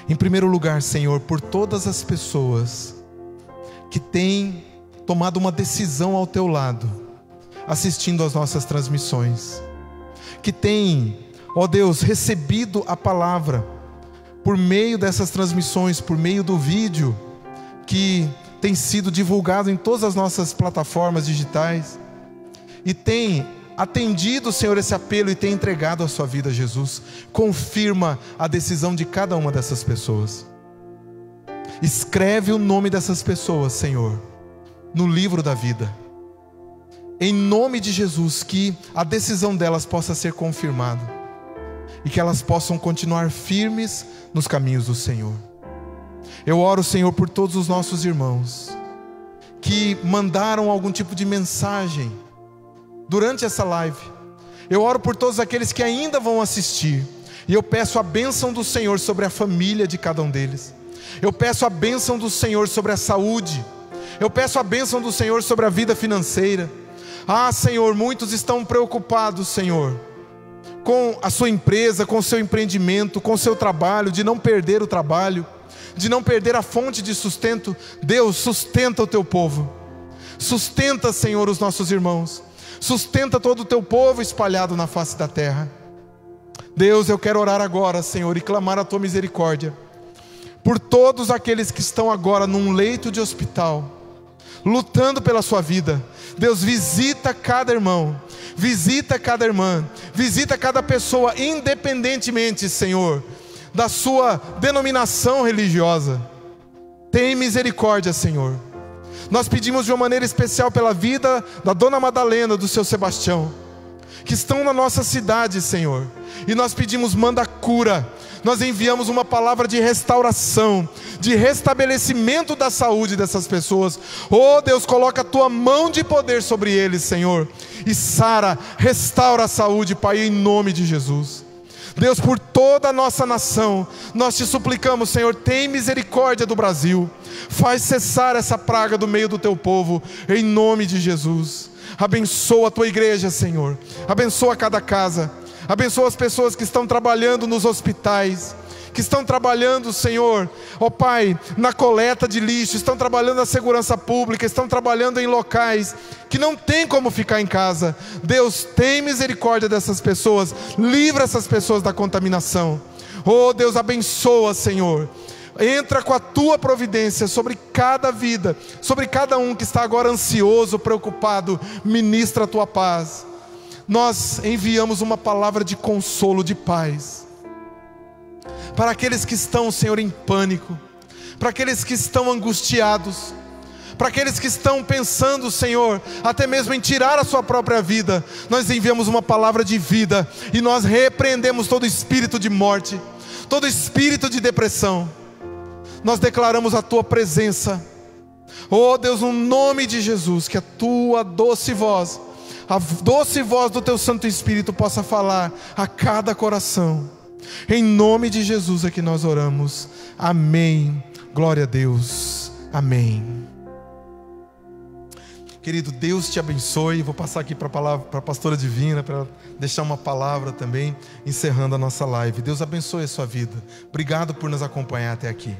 Speaker 7: Em primeiro lugar, Senhor, por todas as pessoas que têm tomado uma decisão ao teu lado, assistindo às nossas transmissões, que têm, ó Deus, recebido a palavra por meio dessas transmissões, por meio do vídeo que tem sido divulgado em todas as nossas plataformas digitais, e tem atendido, Senhor, esse apelo e tem entregado a sua vida a Jesus. Confirma a decisão de cada uma dessas pessoas. Escreve o nome dessas pessoas, Senhor, no livro da vida. Em nome de Jesus, que a decisão delas possa ser confirmada e que elas possam continuar firmes nos caminhos do Senhor. Eu oro, Senhor, por todos os nossos irmãos que mandaram algum tipo de mensagem durante essa live. Eu oro por todos aqueles que ainda vão assistir, e eu peço a bênção do Senhor sobre a família de cada um deles. Eu peço a bênção do Senhor sobre a saúde. Eu peço a bênção do Senhor sobre a vida financeira. Ah, Senhor, muitos estão preocupados, Senhor, com a sua empresa, com o seu empreendimento, com o seu trabalho, de não perder o trabalho, de não perder a fonte de sustento. Deus, sustenta o teu povo. Sustenta, Senhor, os nossos irmãos. Sustenta todo o teu povo espalhado na face da terra. Deus, eu quero orar agora, Senhor, e clamar a tua misericórdia por todos aqueles que estão agora num leito de hospital, lutando pela sua vida. Deus, visita cada irmão, visita cada irmã, visita cada pessoa, independentemente, Senhor, da sua denominação religiosa. Tem misericórdia, Senhor. Nós pedimos de uma maneira especial pela vida da Dona Madalena, do seu Sebastião, que estão na nossa cidade, Senhor. E nós pedimos, manda cura. Nós enviamos uma palavra de restauração, de restabelecimento da saúde dessas pessoas. Oh Deus, coloca a tua mão de poder sobre eles, Senhor. E sara, restaura a saúde, Pai, em nome de Jesus. Deus, por toda a nossa nação, nós te suplicamos, Senhor, tem misericórdia do Brasil. Faz cessar essa praga do meio do teu povo, em nome de Jesus. Abençoa a tua igreja, Senhor. Abençoa cada casa. Abençoa as pessoas que estão trabalhando nos hospitais, que estão trabalhando, Senhor, ó Pai, na coleta de lixo, estão trabalhando na segurança pública, estão trabalhando em locais que não tem como ficar em casa. Deus, tem misericórdia dessas pessoas, livra essas pessoas da contaminação. Oh Deus, abençoa, Senhor. Entra com a tua providência sobre cada vida, sobre cada um que está agora ansioso, preocupado. Ministra a tua paz. Nós enviamos uma palavra de consolo, de paz, para aqueles que estão, Senhor, em pânico, para aqueles que estão angustiados, para aqueles que estão pensando, Senhor, até mesmo em tirar a sua própria vida. Nós enviamos uma palavra de vida, e nós repreendemos todo espírito de morte, todo espírito de depressão. Nós declaramos a tua presença, oh Deus, no nome de Jesus, que a tua doce voz, a doce voz do teu Santo Espírito possa falar a cada coração. Em nome de Jesus é que nós oramos. Amém. Glória a Deus. Amém. Querido, Deus te abençoe. Vou passar aqui para a pastora Divina, para deixar uma palavra também, encerrando a nossa live. Deus abençoe a sua vida. Obrigado por nos acompanhar até aqui.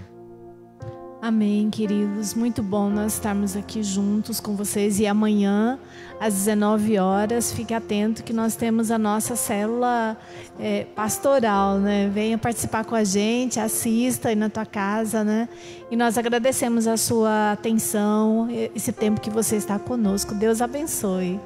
Speaker 3: Amém, queridos. Muito bom nós estarmos aqui juntos com vocês. E amanhã, às 19 horas, fique atento que nós temos a nossa célula pastoral, né? Venha participar com a gente, assista aí na tua casa, né? E nós agradecemos a sua atenção, esse tempo que você está conosco. Deus abençoe.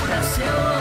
Speaker 1: Pra seu